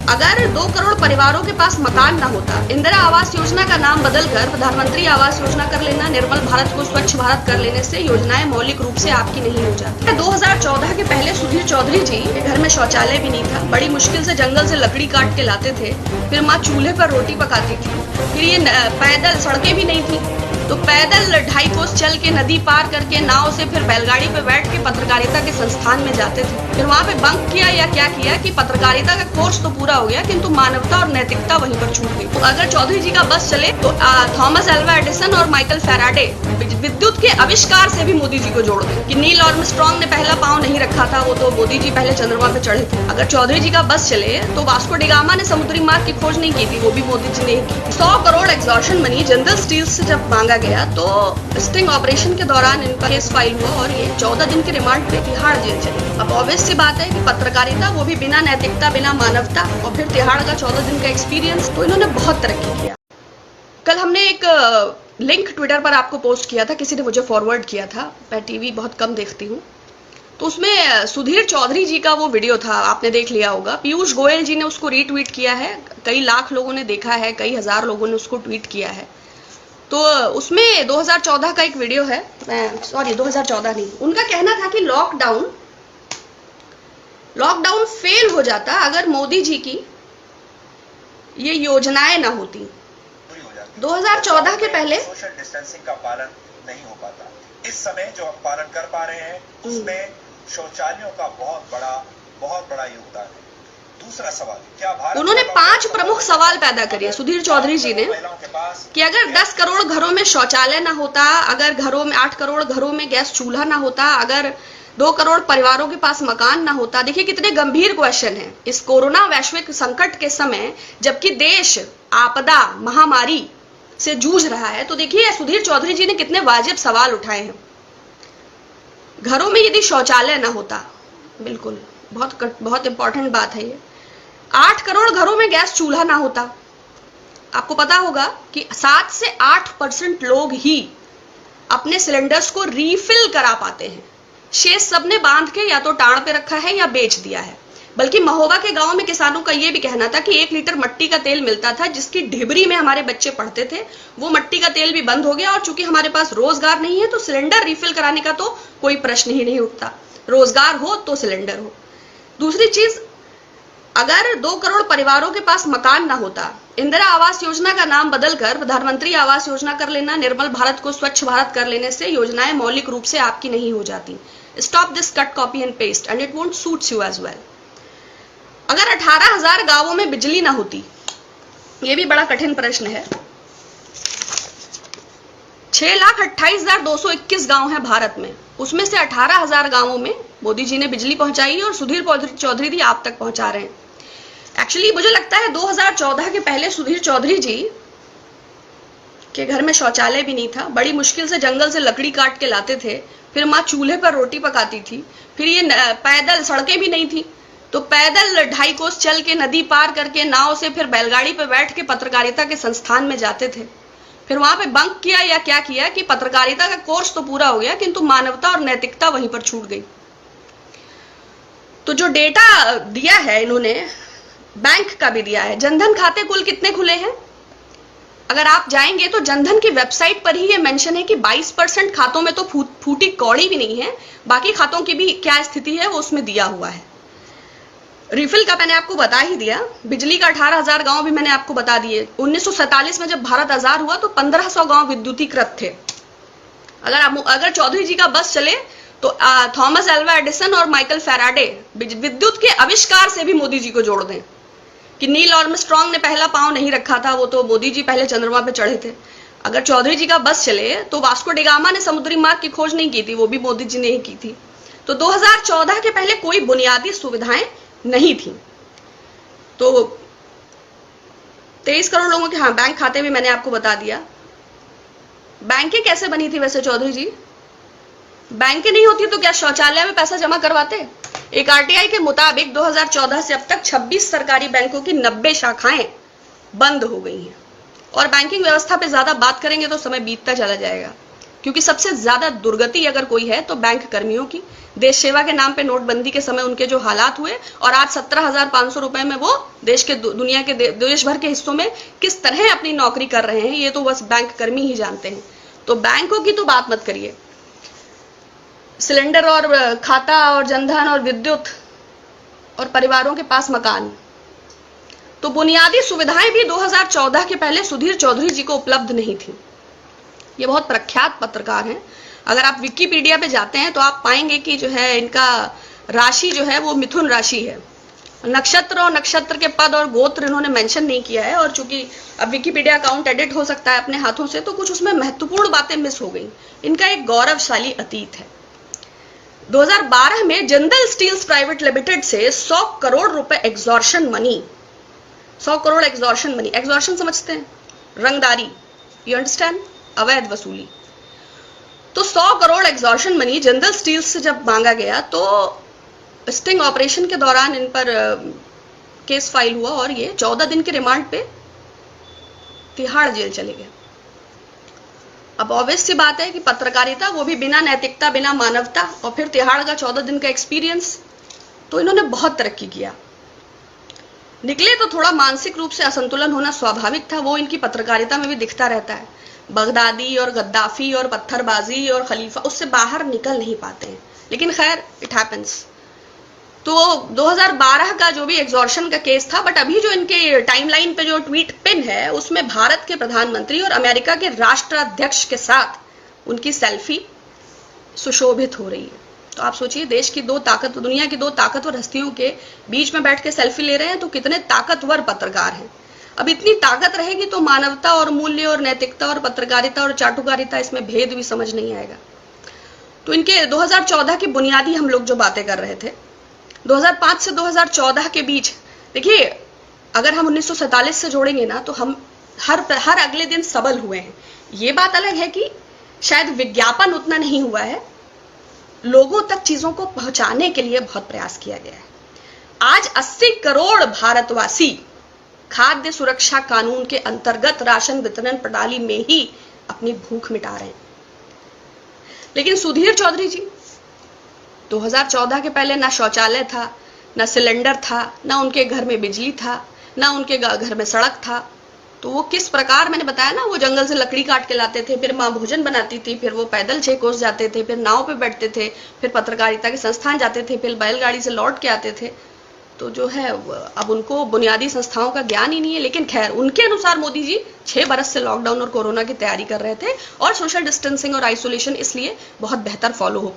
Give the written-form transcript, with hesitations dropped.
अगर 2 करोड़ परिवारों के पास मकान ना होता, इंदिरा आवास योजना का नाम बदलकर प्रधानमंत्री आवास योजना कर लेना, निर्मल भारत को स्वच्छ भारत कर लेने से योजनाएं मौलिक रूप से आपकी नहीं हो जाती। 2014 के पहले सुधीर चौधरी जी के घर में शौचालय भी नहीं था, बड़ी मुश्किल से जंगल से लकड़ी काट के लाते थे, फिर माँ चूल्हे पर रोटी पकाती थी, फिर ये पैदल, सड़कें भी नहीं थी तो पैदल 2.5 कोस चल के नदी पार करके नाव से फिर बैलगाड़ी पे बैठ के पत्रकारिता के संस्थान में जाते थे। फिर वहां पे बंक किया या क्या किया कि पत्रकारिता का कोर्स तो पूरा हो गया किंतु मानवता और नैतिकता वहीं पर छूट गई। तो अगर चौधरी जी का बस चले तो थॉमस एल्वा एडिसन और माइकल फैराडे विद्युत के आविष्कार से भी मोदी जी को जोड़ दें कि नील आर्मस्ट्रांग ने पहला पांव नहीं रखा था, वो तो मोदी जी पहले चंद्रमा पे चढ़े थे। अगर चौधरी जी का बस चले तो वास्को डिगामा ने समुद्री मार्ग की खोज नहीं की थी, वो भी मोदी जी ने की थी। 100 crore extortion money Jindal steel से जब मांगा गया तो स्टिंग ऑपरेशन के दौरान इनका केस फाइल हुआ और ये 14 दिन के रिमांड पे तिहाड़ जेल चले। अब ऑब्वियस सी बात है कि पत्रकारिता, वो भी बिना नैतिकता, बिना मानवता, और फिर तिहाड़ का 14 दिन का एक्सपीरियंस, तो इन्होंने बहुत तरक्की किया। कल हमने एक लिंक ट्विटर पर आपको पोस्ट किया था, किसी ने मुझे फॉरवर्ड किया था, मैं टीवी बहुत कम देखती हूँ, तो उसमें सुधीर चौधरी जी का वो वीडियो था, आपने देख लिया होगा। पीयूष गोयल जी ने उसको रीट्वीट किया है, कई लाख लोगों ने देखा है, कई हजार लोगों ने उसको ट्वीट किया है। तो उसमें 2014 का एक वीडियो है, 2014 नहीं, उनका कहना था कि लॉकडाउन फेल हो जाता अगर मोदी जी की ये योजनाएं ना होती। 2014 के पहले सोशल डिस्टेंसिंग का पालन नहीं हो पाता। इस समय जो हम पालन कर पा रहे हैं उसमें शौचालयों का बहुत बड़ा योगदान है। दूसरा सवाल, क्या भारत, उन्होंने 5 प्रमुख सवाल पैदा करे सुधीर चौधरी जी ने कि अगर 10 करोड़ घरों में शौचालय ना होता, अगर घरों में 8 करोड़ घरों में गैस चूल्हा ना होता, अगर 2 करोड़ परिवारों के पास मकान ना होता। देखिए कितने गंभीर क्वेश्चन है इस कोरोना वैश्विक संकट के समय, जबकि देश आपदा महामारी से जूझ रहा है। तो देखिए सुधीर चौधरी जी ने कितने वाजिब सवाल उठाए हैं। घरों में यदि शौचालय ना होता, बिल्कुल बहुत इंपॉर्टेंट बात है ये। 8 करोड़ घरों में गैस चूल्हा ना होता। आपको पता होगा कि 7 से 8% लोग ही अपने सिलेंडर्स को रीफिल करा पाते हैं। शेष सबने बांध के या तो टाड़ पे रखा है या बेच दिया है। बल्कि महोबा के गांव में किसानों का यह भी कहना था कि 1 लीटर मट्टी का तेल मिलता था, जिसकी ढिबरी में हमारे बच्चे पढ़ते थे, वो मट्टी का तेल भी बंद हो गया। और चूंकि हमारे पास रोजगार नहीं है तो सिलेंडर रिफिल कराने का तो कोई प्रश्न ही नहीं उठता। रोजगार हो तो सिलेंडर हो। दूसरी चीज, अगर 2 करोड़ परिवारों के पास मकान ना होता, इंदिरा आवास योजना का नाम बदलकर प्रधानमंत्री आवास योजना कर लेना, निर्मल भारत को स्वच्छ भारत कर लेने से योजनाएं मौलिक रूप से आपकी नहीं हो जाती। Stop this cut, copy and paste and it won't suits you as well. अगर 18,000 गांवों में बिजली ना होती, यह भी बड़ा कठिन प्रश्न है। 6,28,221 गांव हैं भारत में, उसमें से 18,000 गांवों में मोदी जी ने बिजली पहुंचाई और सुधीर चौधरी जी आप तक पहुंचा रहे हैं। एक्चुअली मुझे लगता है 2014 के पहले सुधीर चौधरी जी के घर में शौचालय भी नहीं था, बड़ी मुश्किल से जंगल से लकड़ी काट के लाते थे, फिर माँ चूल्हे पर रोटी पकाती थी, फिर ये पैदल, सड़कें भी नहीं थी तो पैदल 2.5 कोस चल के नदी पार करके नाव से फिर बैलगाड़ी पे बैठ के पत्रकारिता के संस्थान में जाते थे। फिर वहां पे बंक किया या क्या किया कि पत्रकारिता का कोर्स तो पूरा हो गया किंतु मानवता और नैतिकता वहीं पर छूट गई। तो जो डेटा दिया है इन्होंने, बैंक का भी दिया है। जनधन खाते कुल कितने खुले हैं? अगर आप जाएंगे तो जनधन की वेबसाइट पर ही ये मेंशन है कि 22% खातों में तो फूटी कौड़ी भी नहीं है, बाकी खातों की भी क्या स्थिति है वो उसमें दिया हुआ है। रिफिल का मैंने आपको बता ही दिया। बिजली का 18,000 गांव भी मैंने आपको बता दिए। 1947 में जब भारत आजाद हुआ तो 1500 गांव विद्युतीकृत थे। अगर चौधरी जी का बस चले तो थॉमस एल्वा एडिसन और माइकल फैराडे विद्युत के आविष्कार से भी मोदी जी को जोड़ दें कि नील आर्मस्ट्रांग ने पहला पांव नहीं रखा था, वो तो मोदी जी पहले चंद्रमा पे चढ़े थे। अगर चौधरी जी का बस चले तो वास्को डिगामा ने समुद्री मार्ग की खोज नहीं की थी, वो भी मोदी जी ने ही की थी। तो 2014 के पहले कोई बुनियादी सुविधाएं नहीं थी। तो 23 करोड़ लोगों के बैंक खाते भी मैंने आपको बता दिया। बैंकें कैसे बनी थी वैसे चौधरी जी? बैंकें नहीं होती तो क्या शौचालय में पैसा जमा करवाते? एक आरटीआई के मुताबिक 2014 से अब तक 26 सरकारी बैंकों की 90 शाखाएं बंद हो गई हैं। और बैंकिंग व्यवस्था पे ज्यादा बात करेंगे तो समय बीतता चला जाएगा। क्योंकि सबसे ज्यादा दुर्गति अगर कोई है तो बैंक कर्मियों की। देश सेवा के नाम पे नोटबंदी के समय उनके जो हालात हुए और आज 17,500 रुपए में वो देश के दुनिया के देश भर के हिस्सों में किस तरह अपनी नौकरी कर रहे हैं, ये तो बस बैंक कर्मी ही जानते हैं। तो बैंकों की तो बात मत करिए। सिलेंडर और खाता और जनधन और विद्युत और परिवारों के पास मकान, तो बुनियादी सुविधाएं भी 2014 के पहले सुधीर चौधरी जी को उपलब्ध नहीं थी। ये बहुत प्रख्यात पत्रकार हैं। अगर आप विकिपीडिया पे जाते हैं तो आप पाएंगे कि जो है इनका राशि जो है वो मिथुन राशि है। नक्षत्र और नक्षत्र के पद और गोत्र इन्होंने मेंशन नहीं किया है, और चूंकि अब विकिपीडिया अकाउंट एडिट हो सकता है अपने हाथों से, तो कुछ उसमें महत्वपूर्ण बातें मिस हो गई। इनका एक गौरवशाली अतीत है। 2012 में जिंदल स्टील्स प्राइवेट लिमिटेड से 100 करोड़ रुपए extortion money, 100 crore extortion money, extortion समझते हैं, रंगदारी, यू अंडरस्टैंड, अवैध वसूली। तो 100 crore extortion money Jindal steels से जब मांगा गया तो स्टिंग ऑपरेशन के दौरान इन पर केस फाइल हुआ और ये 14 दिन के रिमांड पे तिहाड़ जेल चले गए। अब ऑब्वियस सी बात है कि पत्रकारिता, वो भी बिना नैतिकता, बिना मानवता, और फिर तिहाड़ का 14 दिन का एक्सपीरियंस, तो इन्होंने बहुत तरक्की किया। निकले तो थोड़ा मानसिक रूप से असंतुलन होना स्वाभाविक था, वो इनकी पत्रकारिता में भी दिखता रहता है। बगदादी और गद्दाफी और पत्थरबाजी और खलीफा, उससे बाहर निकल नहीं पाते हैं, लेकिन खैर इट हैपेंस। तो 2012 का जो भी एग्जॉर्शन का केस था, बट अभी जो इनके टाइमलाइन पे जो ट्वीट पिन है उसमें भारत के प्रधानमंत्री और अमेरिका के राष्ट्राध्यक्ष के साथ उनकी सेल्फी सुशोभित हो रही है। तो आप सोचिए, देश की दुनिया की दो ताकतवर हस्तियों के बीच में बैठ के सेल्फी ले रहे हैं, तो कितने ताकतवर पत्रकार हैं। अब इतनी ताकत रहेगी तो मानवता और मूल्य और नैतिकता और पत्रकारिता और चाटुकारिता, इसमें भेद भी समझ नहीं आएगा। तो इनके 2014 की बुनियादी हम लोग जो बातें कर रहे थे, 2005 से 2014 के बीच, देखिए अगर हम 1947 से जोड़ेंगे ना तो हम हर अगले दिन सबल हुए हैं। ये बात अलग है कि शायद विज्ञापन उतना नहीं हुआ है, लोगों तक चीजों को पहुंचाने के लिए बहुत प्रयास किया गया है। आज 80 करोड़ भारतवासी खाद्य सुरक्षा कानून के अंतर्गत राशन वितरण प्रणाली में ही अपनी भूख मिटा रहे हैं। लेकिन सुधीर चौधरी जी, 2014 के पहले ना शौचालय था, ना सिलेंडर था, ना उनके घर में बिजली था, ना उनके घर में सड़क था। तो वो किस प्रकार, मैंने बताया ना, वो जंगल से लकड़ी काट के लाते थे, फिर माँ भोजन बनाती थी, फिर वो पैदल 6 कोस जाते थे, फिर नाव पे बैठते थे, फिर पत्रकारिता के संस्थान जाते थे, फिर बैलगाड़ी से लौट के आते थे। तो जो है अब उनको बुनियादी संस्थाओं का ज्ञान ही नहीं है। लेकिन खैर, उनके अनुसार मोदी जी 6 बरस से लॉकडाउन और कोरोना की तैयारी कर रहे थे और सोशल डिस्टेंसिंग और आइसोलेशन इसलिए बहुत बेहतर फॉलो हो